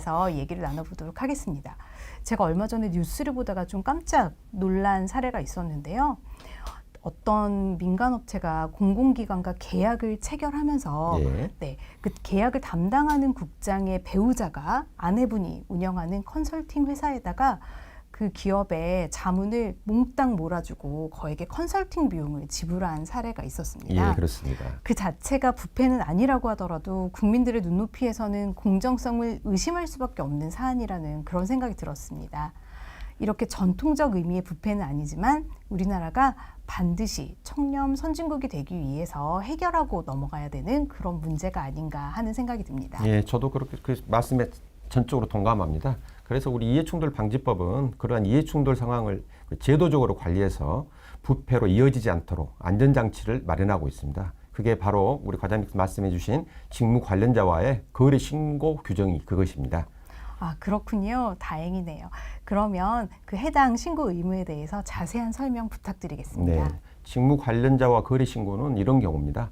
서 얘기를 나눠보도록 하겠습니다. 제가 얼마 전에 뉴스를 보다가 좀 깜짝 놀란 사례가 있었는데요. 어떤 민간업체가 공공기관과 계약을 체결하면서 그 계약을 담당하는 국장의 배우자가 아내분이 운영하는 컨설팅 회사에다가 그 기업의 자문을 몽땅 몰아주고 거액의 컨설팅 비용을 지불한 사례가 있었습니다. 예, 그렇습니다. 그 자체가 부패는 아니라고 하더라도 국민들의 눈높이에서는 공정성을 의심할 수밖에 없는 사안이라는 그런 생각이 들었습니다. 이렇게 전통적 의미의 부패는 아니지만 우리나라가 반드시 청렴 선진국이 되기 위해서 해결하고 넘어가야 되는 그런 문제가 아닌가 하는 생각이 듭니다. 예, 저도 그렇게 그 말씀에 전적으로 동감합니다. 그래서 우리 이해충돌 방지법은 그러한 이해충돌 상황을 제도적으로 관리해서 부패로 이어지지 않도록 안전장치를 마련하고 있습니다. 그게 바로 우리 과장님께서 말씀해 주신 직무 관련자와의 거래 신고 규정이 그것입니다. 아, 그렇군요. 다행이네요. 그러면 그 해당 신고 의무에 대해서 자세한 설명 부탁드리겠습니다. 네, 직무 관련자와 거래 신고는 이런 경우입니다.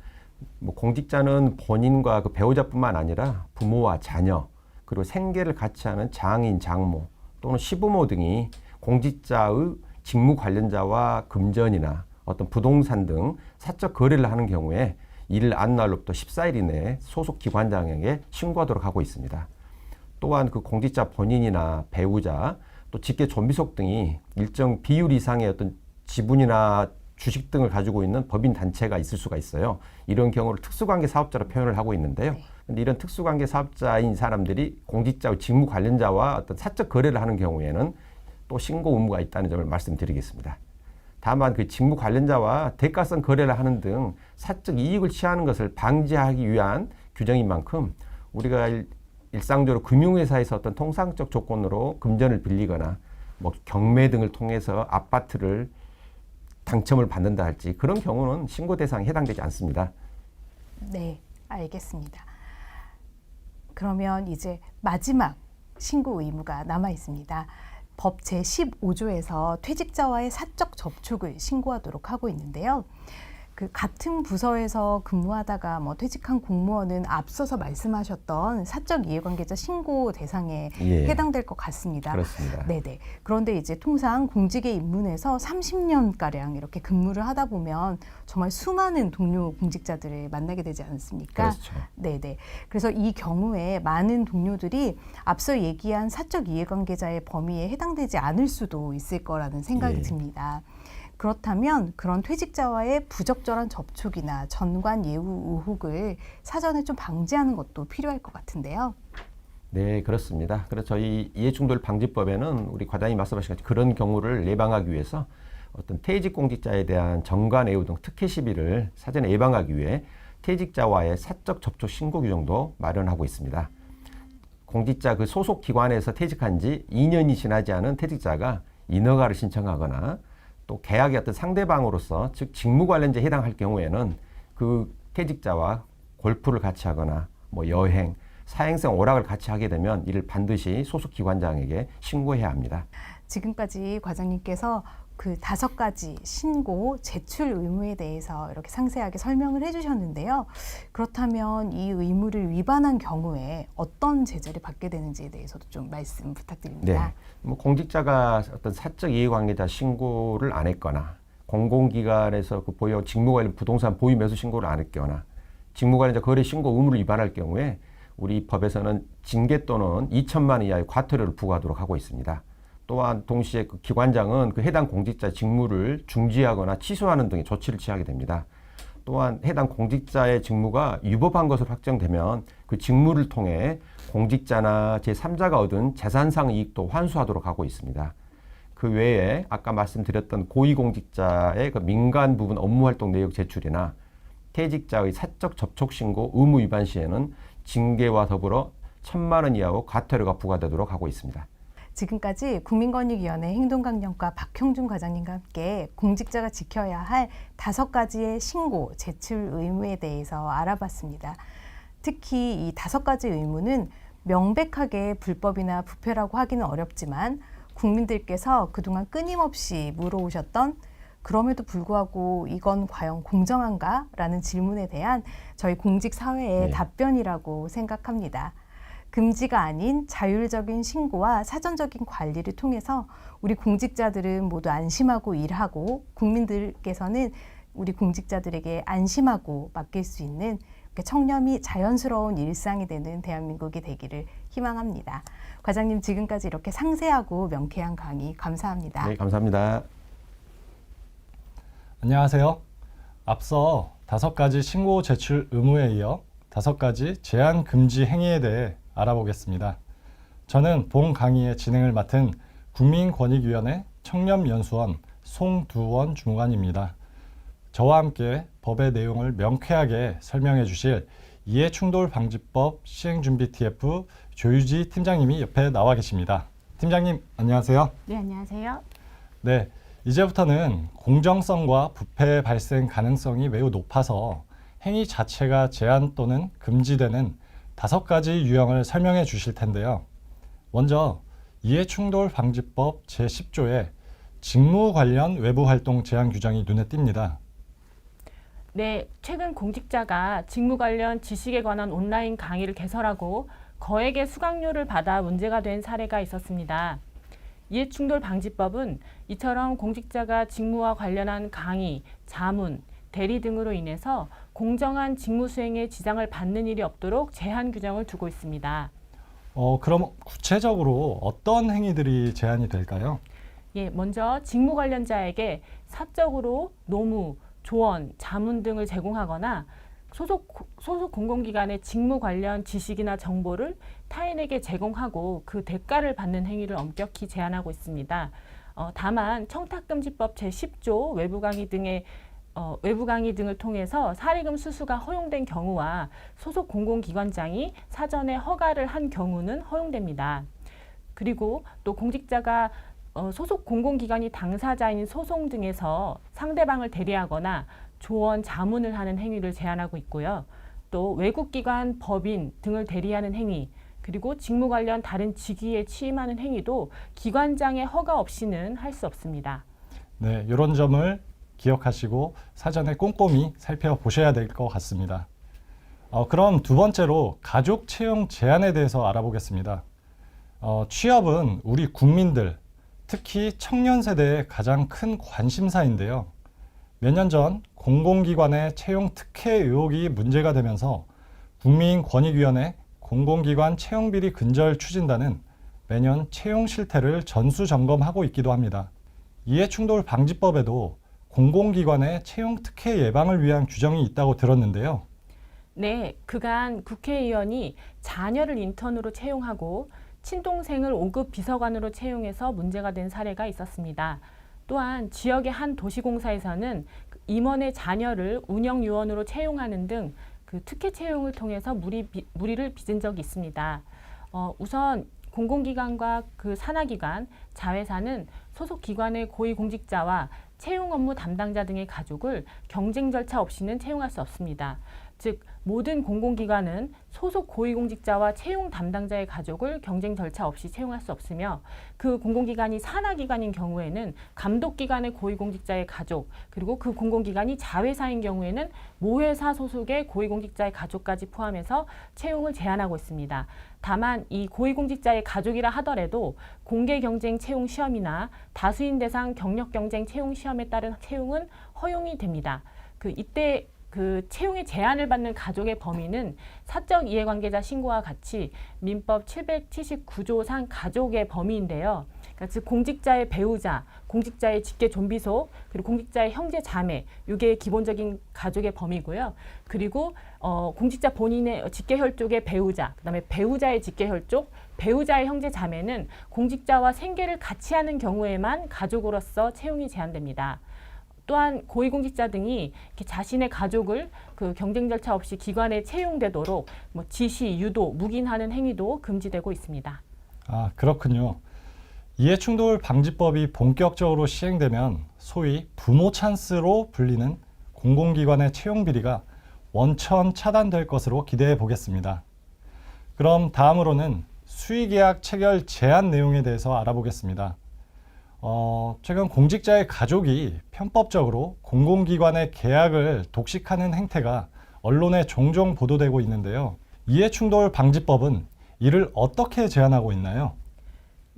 공직자는 본인과 그 배우자뿐만 아니라 부모와 자녀, 그리고 생계를 같이 하는 장인, 장모 또는 시부모 등이 공직자의 직무 관련자와 금전이나 어떤 부동산 등 사적 거래를 하는 경우에 이를 안 날로부터 14일 이내에 소속 기관장에게 신고하도록 하고 있습니다. 또한 그 공직자 본인이나 배우자 또 직계 존비속 등이 일정 비율 이상의 어떤 지분이나 주식 등을 가지고 있는 법인 단체가 있을 수가 있어요. 이런 경우를 특수관계 사업자로 표현을 하고 있는데요. 근데 이런 특수관계 사업자인 사람들이 공직자의 직무 관련자와 어떤 사적 거래를 하는 경우에는 또 신고 의무가 있다는 점을 말씀드리겠습니다. 다만 그 직무 관련자와 대가성 거래를 하는 등 사적 이익을 취하는 것을 방지하기 위한 규정인 만큼 우리가 일상적으로 금융회사에서 어떤 통상적 조건으로 금전을 빌리거나 경매 등을 통해서 아파트를 당첨을 받는다 할지 그런 경우는 신고 대상에 해당되지 않습니다. 네, 알겠습니다. 그러면 이제 마지막 신고 의무가 남아 있습니다. 법 제15조에서 퇴직자와의 사적 접촉을 신고하도록 하고 있는데요. 그 같은 부서에서 근무하다가 퇴직한 공무원은 앞서서 말씀하셨던 사적 이해관계자 신고 대상에 해당될 것 같습니다. 그렇습니다. 네네. 그런데 이제 통상 공직에 입문해서 30년가량 이렇게 근무를 하다 보면 정말 수많은 동료 공직자들을 만나게 되지 않습니까? 그렇죠. 네네. 그래서 이 경우에 많은 동료들이 앞서 얘기한 사적 이해관계자의 범위에 해당되지 않을 수도 있을 거라는 생각이 듭니다. 그렇다면 그런 퇴직자와의 부적절한 접촉이나 전관 예우 의혹을 사전에 좀 방지하는 것도 필요할 것 같은데요. 네, 그렇습니다. 그래서 저희 이해충돌 방지법에는 우리 과장님 말씀하신 것처럼 그런 경우를 예방하기 위해서 어떤 퇴직 공직자에 대한 전관 예우 등 특혜 시비를 사전에 예방하기 위해 퇴직자와의 사적 접촉 신고 규정도 마련하고 있습니다. 공직자 그 소속 기관에서 퇴직한 지 2년이 지나지 않은 퇴직자가 인허가를 신청하거나 또 계약의 어떤 상대방으로서 즉 직무 관련자에 해당할 경우에는 그 퇴직자와 골프를 같이 하거나 여행, 사행성 오락을 같이 하게 되면 이를 반드시 소속 기관장에게 신고해야 합니다. 지금까지 과장님께서 그 5가지 신고, 제출 의무에 대해서 이렇게 상세하게 설명을 해주셨는데요. 그렇다면 이 의무를 위반한 경우에 어떤 제재를 받게 되는지에 대해서도 좀 말씀 부탁드립니다. 네, 공직자가 어떤 사적 이해관계자 신고를 안 했거나 공공기관에서 그 보유 직무 관련 부동산 보유 매수 신고를 안 했거나 직무 관련자 거래 신고 의무를 위반할 경우에 우리 법에서는 징계 또는 2천만 원 이하의 과태료를 부과하도록 하고 있습니다. 또한 동시에 그 기관장은 그 해당 공직자 직무를 중지하거나 취소하는 등의 조치를 취하게 됩니다. 또한 해당 공직자의 직무가 위법한 것으로 확정되면 그 직무를 통해 공직자나 제3자가 얻은 재산상 이익도 환수하도록 하고 있습니다. 그 외에 아까 말씀드렸던 고위공직자의 그 민간 부분 업무활동 내역 제출이나 퇴직자의 사적 접촉 신고 의무 위반 시에는 징계와 더불어 1,000만 원 이하의 과태료가 부과되도록 하고 있습니다. 지금까지 국민권익위원회 행동강령과 박형준 과장님과 함께 공직자가 지켜야 할 5가지의 신고, 제출 의무에 대해서 알아봤습니다. 특히 이 5가지 의무는 명백하게 불법이나 부패라고 하기는 어렵지만 국민들께서 그동안 끊임없이 물어오셨던 그럼에도 불구하고 이건 과연 공정한가? 라는 질문에 대한 저희 공직사회의 답변이라고 생각합니다. 금지가 아닌 자율적인 신고와 사전적인 관리를 통해서 우리 공직자들은 모두 안심하고 일하고 국민들께서는 우리 공직자들에게 안심하고 맡길 수 있는 청렴이 자연스러운 일상이 되는 대한민국이 되기를 희망합니다. 과장님, 지금까지 이렇게 상세하고 명쾌한 강의 감사합니다. 네, 감사합니다. 안녕하세요. 앞서 5가지 신고 제출 의무에 이어 5가지 제한 금지 행위에 대해 알아보겠습니다. 저는 본 강의의 진행을 맡은 국민권익위원회 청렴연수원 송두원 주무관입니다. 저와 함께 법의 내용을 명쾌하게 설명해 주실 이해충돌방지법 시행준비 TF 조유지 팀장님이 옆에 나와 계십니다. 팀장님, 안녕하세요. 네, 안녕하세요. 네, 이제부터는 공정성과 부패 발생 가능성이 매우 높아서 행위 자체가 제한 또는 금지되는 5가지 유형을 설명해 주실 텐데요. 먼저 이해충돌방지법 제10조에 직무 관련 외부 활동 제한 규정이 눈에 띕니다. 네, 최근 공직자가 직무 관련 지식에 관한 온라인 강의를 개설하고 거액의 수강료를 받아 문제가 된 사례가 있었습니다. 이해충돌방지법은 이처럼 공직자가 직무와 관련한 강의, 자문, 대리 등으로 인해서 공정한 직무 수행에 지장을 받는 일이 없도록 제한 규정을 두고 있습니다. 그럼 구체적으로 어떤 행위들이 제한이 될까요? 예, 먼저 직무 관련자에게 사적으로 노무, 조언, 자문 등을 제공하거나 소속 공공기관의 직무 관련 지식이나 정보를 타인에게 제공하고 그 대가를 받는 행위를 엄격히 제한하고 있습니다. 다만 청탁금지법 제10조 외부 강의 등을 통해서 사리금 수수가 허용된 경우와 소속 공공기관장이 사전에 허가를 한 경우는 허용됩니다. 그리고 또 공직자가 소속 공공기관이 당사자인 소송 등에서 상대방을 대리하거나 조언, 자문을 하는 행위를 제한하고 있고요. 또 외국기관, 법인 등을 대리하는 행위, 그리고 직무 관련 다른 직위에 취임하는 행위도 기관장의 허가 없이는 할 수 없습니다. 네, 이런 점을 기억하시고 사전에 꼼꼼히 살펴보셔야 될 것 같습니다. 그럼 두 번째로 가족 채용 제한에 대해서 알아보겠습니다. 취업은 우리 국민들, 특히 청년 세대의 가장 큰 관심사인데요. 몇 년 전 공공기관의 채용 특혜 의혹이 문제가 되면서 국민권익위원회 공공기관 채용비리 근절 추진단은 매년 채용 실태를 전수점검하고 있기도 합니다. 이해충돌방지법에도 공공기관의 채용 특혜 예방을 위한 규정이 있다고 들었는데요. 네, 그간 국회의원이 자녀를 인턴으로 채용하고 친동생을 5급 비서관으로 채용해서 문제가 된 사례가 있었습니다. 또한 지역의 한 도시공사에서는 임원의 자녀를 운영요원으로 채용하는 등 그 특혜 채용을 통해서 무리를 빚은 적이 있습니다. 우선 공공기관과 그 산하기관, 자회사는 소속 기관의 고위공직자와 채용 업무 담당자 등의 가족을 경쟁 절차 없이는 채용할 수 없습니다. 즉 모든 공공기관은 소속 고위공직자와 채용 담당자의 가족을 경쟁 절차 없이 채용할 수 없으며 그 공공기관이 산하기관인 경우에는 감독기관의 고위공직자의 가족 그리고 그 공공기관이 자회사인 경우에는 모회사 소속의 고위공직자의 가족까지 포함해서 채용을 제한하고 있습니다. 다만 이 고위공직자의 가족이라 하더라도 공개경쟁 채용 시험이나 다수인 대상 경력경쟁 채용 시험에 따른 채용은 허용이 됩니다. 이때 그 채용의 제한을 받는 가족의 범위는 사적 이해관계자 신고와 같이 민법 779조상 가족의 범위인데요. 그러니까 즉 공직자의 배우자, 공직자의 직계 존비속, 그리고 공직자의 형제 자매, 이게 기본적인 가족의 범위고요. 그리고 공직자 본인의 직계혈족의 배우자, 그다음에 배우자의 직계혈족, 배우자의 형제 자매는 공직자와 생계를 같이 하는 경우에만 가족으로서 채용이 제한됩니다. 또한 고위공직자 등이 자신의 가족을 그 경쟁 절차 없이 기관에 채용되도록 지시, 유도, 묵인하는 행위도 금지되고 있습니다. 아, 그렇군요. 이해충돌 방지법이 본격적으로 시행되면 소위 부모 찬스로 불리는 공공기관의 채용 비리가 원천 차단될 것으로 기대해 보겠습니다. 그럼 다음으로는 수의계약 체결 제한 내용에 대해서 알아보겠습니다. 최근 공직자의 가족이 편법적으로 공공기관의 계약을 독식하는 행태가 언론에 종종 보도되고 있는데요. 이해충돌 방지법은 이를 어떻게 제한하고 있나요?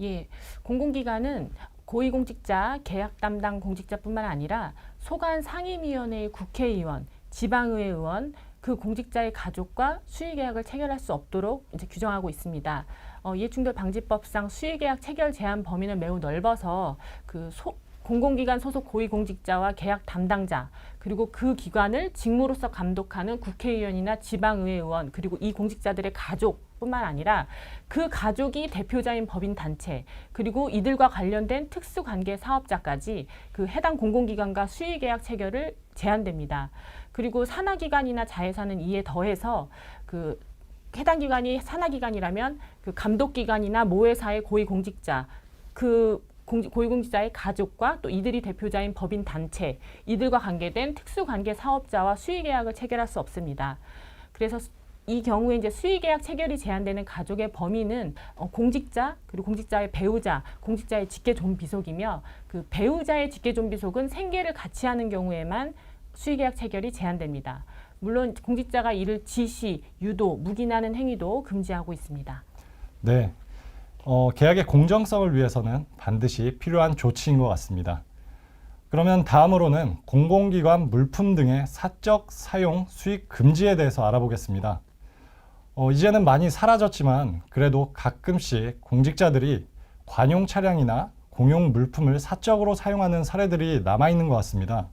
예, 공공기관은 고위공직자, 계약 담당 공직자뿐만 아니라 소관 상임위원회의 국회의원, 지방의회 의원, 그 공직자의 가족과 수의계약을 체결할 수 없도록 이제 규정하고 있습니다. 이해충돌방지법상 수의계약 체결 제한 범위는 매우 넓어서 공공기관 소속 고위공직자와 계약 담당자, 그리고 그 기관을 직무로서 감독하는 국회의원이나 지방의회 의원, 그리고 이 공직자들의 가족뿐만 아니라 그 가족이 대표자인 법인단체, 그리고 이들과 관련된 특수관계 사업자까지 그 해당 공공기관과 수의계약 체결을 제한됩니다. 그리고 산하기관이나 자회사는 이에 더해서 그 해당 기관이 산하기관이라면 그 감독기관이나 모회사의 고위공직자, 고위공직자의 가족과 또 이들이 대표자인 법인 단체, 이들과 관계된 특수관계 사업자와 수의계약을 체결할 수 없습니다. 그래서 이 경우에 이제 수의계약 체결이 제한되는 가족의 범위는 공직자, 그리고 공직자의 배우자, 공직자의 직계존비속이며 그 배우자의 직계존비속은 생계를 같이 하는 경우에만 수의계약 체결이 제한됩니다. 물론 공직자가 이를 지시, 유도, 묵인하는 행위도 금지하고 있습니다. 네, 계약의 공정성을 위해서는 반드시 필요한 조치인 것 같습니다. 그러면 다음으로는 공공기관 물품 등의 사적 사용 수익 금지에 대해서 알아보겠습니다. 이제는 많이 사라졌지만 그래도 가끔씩 공직자들이 관용 차량이나 공용 물품을 사적으로 사용하는 사례들이 남아있는 것 같습니다.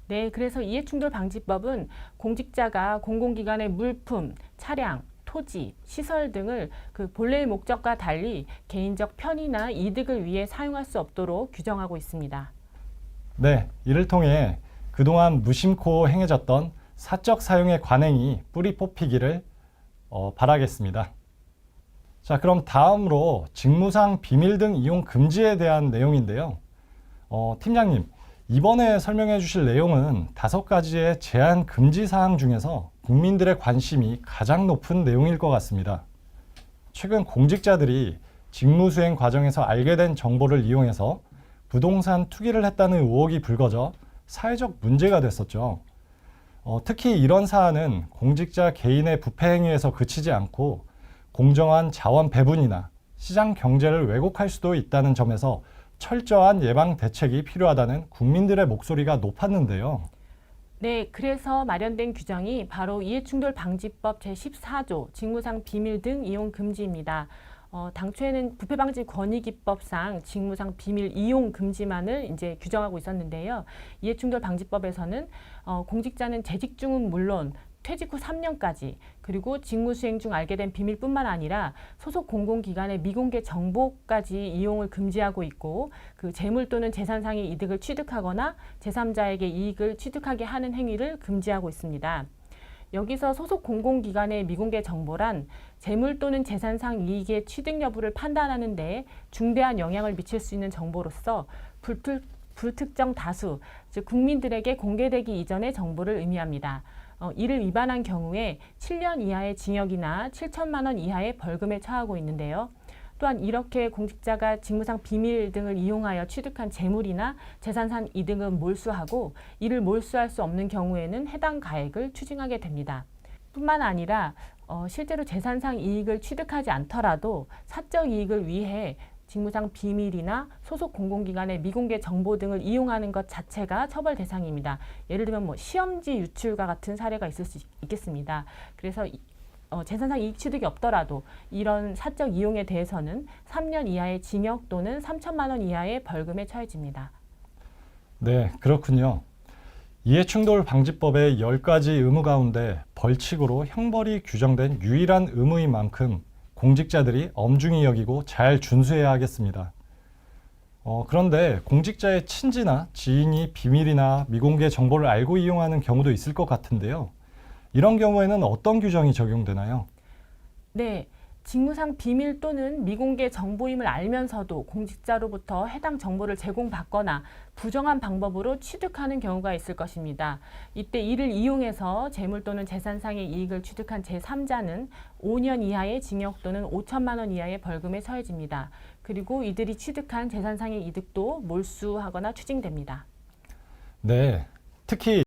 네, 그래서 이해충돌방지법은 공직자가 공공기관의 물품, 차량, 토지, 시설 등을 그 본래의 목적과 달리 개인적 편의나 이득을 위해 사용할 수 없도록 규정하고 있습니다. 네, 이를 통해 그동안 무심코 행해졌던 사적 사용의 관행이 뿌리 뽑히기를 바라겠습니다. 자, 그럼 다음으로 직무상 비밀 등 이용 금지에 대한 내용인데요. 팀장님, 이번에 설명해 주실 내용은 5가지의 제한 금지 사항 중에서 국민들의 관심이 가장 높은 내용일 것 같습니다. 최근 공직자들이 직무수행 과정에서 알게 된 정보를 이용해서 부동산 투기를 했다는 의혹이 불거져 사회적 문제가 됐었죠. 특히 이런 사안은 공직자 개인의 부패 행위에서 그치지 않고 공정한 자원 배분이나 시장 경제를 왜곡할 수도 있다는 점에서 철저한 예방 대책이 필요하다는 국민들의 목소리가 높았는데요. 네, 그래서 마련된 규정이 바로 이해충돌방지법 제14조 직무상 비밀 등 이용 금지입니다. 당초에는 부패방지권익위법상 직무상 비밀 이용 금지만을 이제 규정하고 있었는데요. 이해충돌방지법에서는 공직자는 재직 중은 물론 퇴직 후 3년까지, 그리고 직무 수행 중 알게 된 비밀뿐만 아니라 소속 공공기관의 미공개 정보까지 이용을 금지하고 있고, 그 재물 또는 재산상의 이득을 취득하거나 제3자에게 이익을 취득하게 하는 행위를 금지하고 있습니다. 여기서 소속 공공기관의 미공개 정보란 재물 또는 재산상 이익의 취득 여부를 판단하는 데 중대한 영향을 미칠 수 있는 정보로서 불특정 다수, 즉 국민들에게 공개되기 이전의 정보를 의미합니다. 이를 위반한 경우에 7년 이하의 징역이나 7천만 원 이하의 벌금에 처하고 있는데요. 또한 이렇게 공직자가 직무상 비밀 등을 이용하여 취득한 재물이나 재산상 이득은 몰수하고 이를 몰수할 수 없는 경우에는 해당 가액을 추징하게 됩니다. 뿐만 아니라 실제로 재산상 이익을 취득하지 않더라도 사적 이익을 위해 직무상 비밀이나 소속 공공기관의 미공개 정보 등을 이용하는 것 자체가 처벌 대상입니다. 예를 들면 시험지 유출과 같은 사례가 있을 수 있겠습니다. 그래서 재산상 이익 취득이 없더라도 이런 사적 이용에 대해서는 3년 이하의 징역 또는 3천만 원 이하의 벌금에 처해집니다. 네, 그렇군요. 이해충돌방지법의 10가지 의무 가운데 벌칙으로 형벌이 규정된 유일한 의무인 만큼 공직자들이 엄중히 여기고 잘 준수해야 하겠습니다. 그런데 공직자의 친지나 지인이 비밀이나 미공개 정보를 알고 이용하는 경우도 있을 것 같은데요. 이런 경우에는 어떤 규정이 적용되나요? 네, 직무상 비밀 또는 미공개 정보임을 알면서도 공직자로부터 해당 정보를 제공받거나 부정한 방법으로 취득하는 경우가 있을 것입니다. 이때 이를 이용해서 재물 또는 재산상의 이익을 취득한 제3자는 5년 이하의 징역 또는 5천만 원 이하의 벌금에 처해집니다. 그리고 이들이 취득한 재산상의 이득도 몰수하거나 추징됩니다. 네, 특히